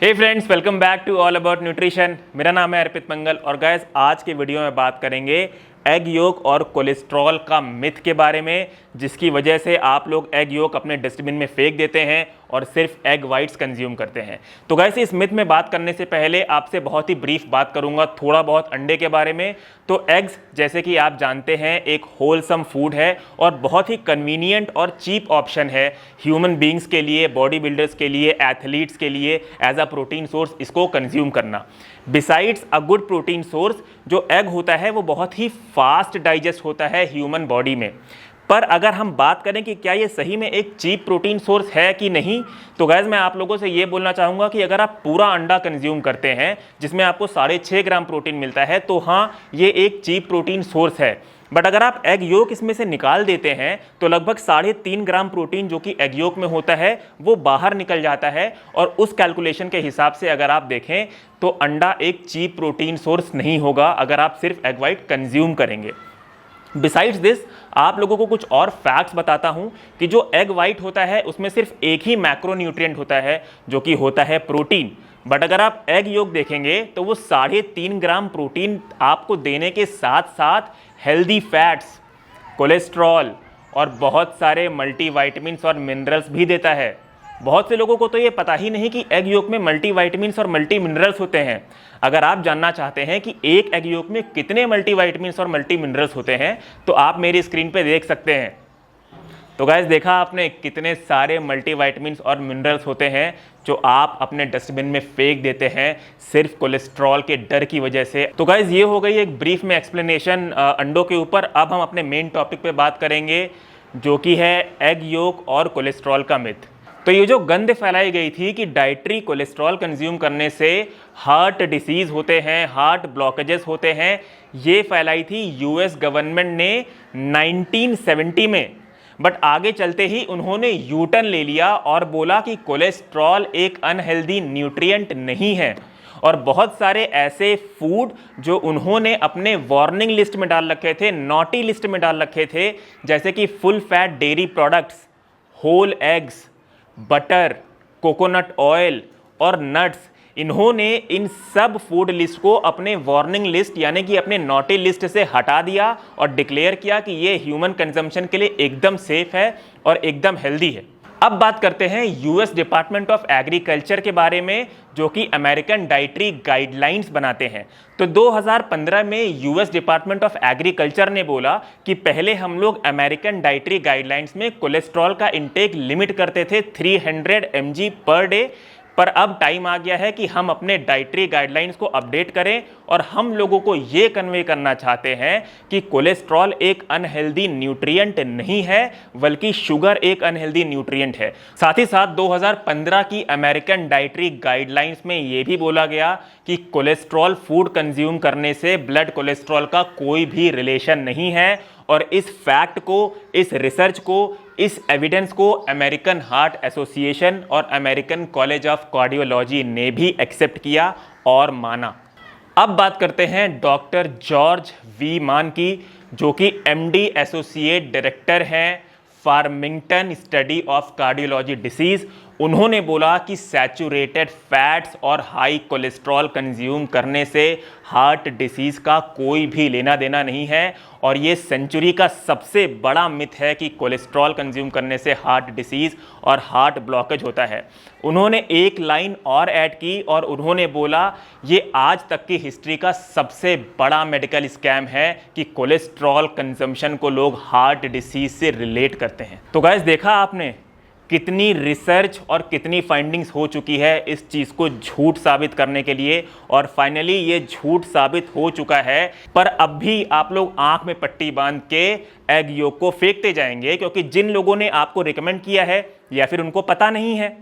Hey friends, welcome back to all about nutrition. मेरा नाम है अर्पित मंगल और गाइस आज के वीडियो में बात करेंगे एग योक और कोलेस्ट्रॉल का मिथ के बारे में, जिसकी वजह से आप लोग एग योक अपने डस्टबिन में फेंक देते हैं और सिर्फ एग वाइट्स कंज्यूम करते हैं। तो गाइस इस मिथ में बात करने से पहले आपसे बहुत ही ब्रीफ बात करूंगा थोड़ा बहुत अंडे के बारे में। तो एग्स जैसे कि आप जानते हैं एक होलसम फूड है और बहुत ही कन्वीनियंट और चीप ऑप्शन है ह्यूमन बींग्स के लिए, बॉडी बिल्डर्स के लिए, एथलीट्स के लिए एज अ प्रोटीन सोर्स इसको कंज्यूम करना। Besides a good protein source, जो एग होता है वो बहुत ही फास्ट डाइजेस्ट होता है ह्यूमन बॉडी में। पर अगर हम बात करें कि क्या ये सही में एक चीप प्रोटीन सोर्स है कि नहीं, तो गाइस मैं आप लोगों से ये बोलना चाहूँगा कि अगर आप पूरा अंडा कंज्यूम करते हैं जिसमें आपको 6.5 ग्राम प्रोटीन मिलता है, तो हाँ ये एक चीप प्रोटीन सोर्स है। बट अगर आप एग योक इसमें से निकाल देते हैं तो लगभग 3.5 ग्राम प्रोटीन जो कि एग योक में होता है वो बाहर निकल जाता है। और उस कैलकुलेशन के हिसाब से अगर आप देखें तो अंडा एक चीप प्रोटीन सोर्स नहीं होगा अगर आप सिर्फ एग वाइट कंज्यूम करेंगे। बिसाइड्स दिस आप लोगों को कुछ और फैक्ट्स बताता हूं कि जो एग वाइट होता है उसमें सिर्फ एक ही मैक्रोन्यूट्रिएंट होता है जो कि होता है प्रोटीन। बट अगर आप एग योक देखेंगे तो वो 3.5 ग्राम प्रोटीन आपको देने के साथ साथ हेल्दी फैट्स, कोलेस्ट्रॉल और बहुत सारे मल्टीविटामिन्स और मिनरल्स भी देता है। बहुत से लोगों को तो ये पता ही नहीं कि एग योक में मल्टीविटामिन्स और मल्टी मिनरल्स होते हैं। अगर आप जानना चाहते हैं कि एक एग योक में कितने मल्टीविटामिन्स और मल्टी मिनरल्स होते हैं तो आप मेरी स्क्रीन पे देख सकते हैं। तो गाइस देखा आपने कितने सारे मल्टीविटामिन्स और मिनरल्स होते हैं जो आप अपने डस्टबिन में फेंक देते हैं सिर्फ कोलेस्ट्रॉल के डर की वजह से। तो गाइस ये हो गई एक ब्रीफ में एक्सप्लेनेशन अंडों के ऊपर। अब हम अपने मेन टॉपिक पे बात करेंगे जो कि है एग योक और कोलेस्ट्रॉल का मिथ। तो ये जो गंद फैलाई गई थी कि डाइटरी कोलेस्ट्रॉल कंज्यूम करने से हार्ट डिसीज़ होते हैं, हार्ट ब्लॉकेजेस होते हैं, ये फैलाई थी यूएस गवर्नमेंट ने 1970 में। बट आगे चलते ही उन्होंने यू टर्न ले लिया और बोला कि कोलेस्ट्रॉल एक अनहेल्दी न्यूट्रिएंट नहीं है। और बहुत सारे ऐसे फूड जो उन्होंने अपने वार्निंग लिस्ट में डाल रखे थे, नॉटी लिस्ट में डाल रखे थे, जैसे कि full fat dairy products, whole eggs, butter, coconut oil और नट्स, इन्होंने इन सब फूड लिस्ट को अपने वार्निंग लिस्ट यानी कि अपने नॉटी लिस्ट से हटा दिया और डिक्लेयर किया कि ये ह्यूमन कंजम्पशन के लिए एकदम सेफ है और एकदम हेल्दी है। अब बात करते हैं यूएस डिपार्टमेंट ऑफ एग्रीकल्चर के बारे में जो कि अमेरिकन डाइटरी गाइडलाइंस बनाते हैं। तो 2015 में यूएस डिपार्टमेंट ऑफ एग्रीकल्चर ने बोला कि पहले हम लोग अमेरिकन डाइटरी गाइडलाइंस में कोलेस्ट्रॉल का इंटेक लिमिट करते थे 300 mg पर डे, पर अब टाइम आ गया है कि हम अपने डाइटरी गाइडलाइंस को अपडेट करें और हम लोगों को ये कन्वे करना चाहते हैं कि कोलेस्ट्रॉल एक अनहेल्दी न्यूट्रिएंट नहीं है बल्कि शुगर एक अनहेल्दी न्यूट्रिएंट है। साथ ही साथ 2015 की अमेरिकन डाइटरी गाइडलाइंस में ये भी बोला गया कि कोलेस्ट्रॉल फूड कंज्यूम करने से ब्लड कोलेस्ट्रॉल का कोई भी रिलेशन नहीं है। और इस फैक्ट को, इस रिसर्च को, इस एविडेंस को अमेरिकन हार्ट एसोसिएशन और अमेरिकन कॉलेज ऑफ कार्डियोलॉजी ने भी एक्सेप्ट किया और माना। अब बात करते हैं डॉक्टर जॉर्ज वी मान की, जो कि एमडी एसोसिएट डायरेक्टर हैं Farmington study of cardiology disease. उन्होंने बोला कि सैचुरेटेड फैट्स और हाई कोलेस्ट्रॉल कंज्यूम करने से हार्ट डिसीज़ का कोई भी लेना देना नहीं है और ये सेंचुरी का सबसे बड़ा मिथ है कि कोलेस्ट्रॉल कंज्यूम करने से हार्ट डिसीज़ और हार्ट ब्लॉकेज होता है। उन्होंने एक लाइन और ऐड की और उन्होंने बोला ये आज तक की हिस्ट्री का सबसे बड़ा मेडिकल स्कैम है कि कोलेस्ट्रॉल कंजम्पशन को लोग हार्ट डिसीज़ से रिलेट करते हैं। तो गाइस देखा आपने कितनी रिसर्च और कितनी फाइंडिंग्स हो चुकी है इस चीज़ को झूठ साबित करने के लिए, और फाइनली ये झूठ साबित हो चुका है। पर अब भी आप लोग आंख में पट्टी बांध के एग योक को फेंकते जाएंगे क्योंकि जिन लोगों ने आपको रिकमेंड किया है या फिर उनको पता नहीं है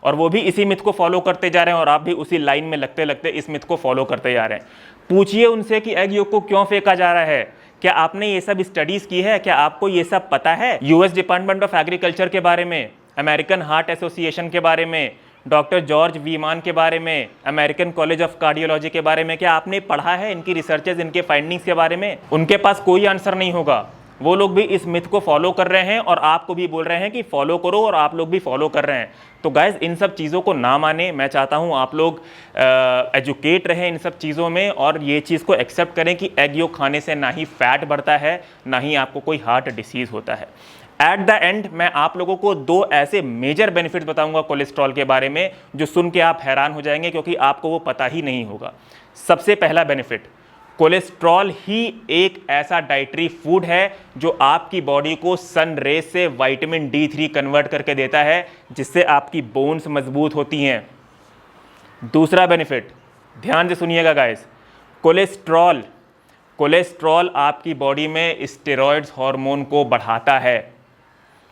और वो भी इसी मिथ को फॉलो करते जा रहे हैं और आप भी उसी लाइन में लगते लगते इस मिथ को फॉलो करते जा रहे हैं। पूछिए उनसे कि एग योक को क्यों फेंका जा रहा है। क्या आपने ये सब स्टडीज की है? क्या आपको ये सब पता है? यूएस डिपार्टमेंट ऑफ एग्रीकल्चर के बारे में, अमेरिकन हार्ट एसोसिएशन के बारे में, डॉक्टर जॉर्ज वीमान के बारे में, अमेरिकन कॉलेज ऑफ कार्डियोलॉजी के बारे में क्या आपने पढ़ा है? इनकी रिसर्चेज, इनके फाइंडिंग्स के बारे में उनके पास कोई आंसर नहीं होगा। वो लोग भी इस मिथ को फॉलो कर रहे हैं और आपको भी बोल रहे हैं कि फॉलो करो, और आप लोग भी फॉलो कर रहे हैं। तो गाइज इन सब चीज़ों को ना माने। मैं चाहता हूँ आप लोग एजुकेट रहें इन सब चीज़ों में, और ये चीज़ को एक्सेप्ट करें कि एग योक खाने से ना ही फैट बढ़ता है, ना ही आपको कोई हार्ट डिसीज़ होता है। एट द एंड मैं आप लोगों को 2 ऐसे मेजर बेनिफिट्स बताऊंगा कोलेस्ट्रॉल के बारे में, जो सुन के आप हैरान हो जाएंगे, क्योंकि आपको वो पता ही नहीं होगा। सबसे पहला बेनिफिट, कोलेस्ट्रॉल ही एक ऐसा डाइटरी फूड है जो आपकी बॉडी को सन रेज से विटामिन D3 कन्वर्ट करके देता है, जिससे आपकी बोन्स मजबूत होती हैं। दूसरा बेनिफिट, ध्यान से सुनिएगा गाइस, कोलेस्ट्रॉल आपकी बॉडी में स्टेरॉइड्स हार्मोन को बढ़ाता है,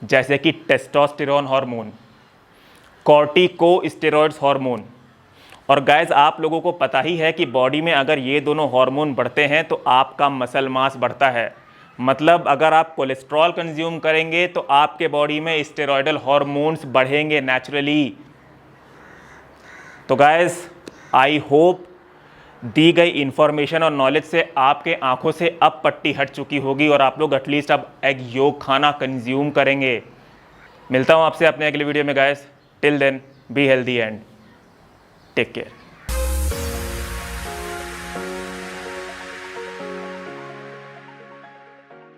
जैसे कि टेस्टोस्टेरोन हार्मोन, कॉर्टिकोस्टेरॉइड्स हार्मोन। और गाइस आप लोगों को पता ही है कि बॉडी में अगर ये दोनों हार्मोन बढ़ते हैं तो आपका मसल मास बढ़ता है। मतलब अगर आप कोलेस्ट्रॉल कंज्यूम करेंगे तो आपके बॉडी में स्टेरॉयडल हार्मोन्स बढ़ेंगे नेचुरली। तो गाइस आई होप दी गई इंफॉर्मेशन और नॉलेज से आपके आंखों से अब पट्टी हट चुकी होगी और आप लोग एटलीस्ट अब एग योक खाना कंज्यूम करेंगे। मिलता हूं आपसे अपने अगले वीडियो में guys. Till then be healthy and take care.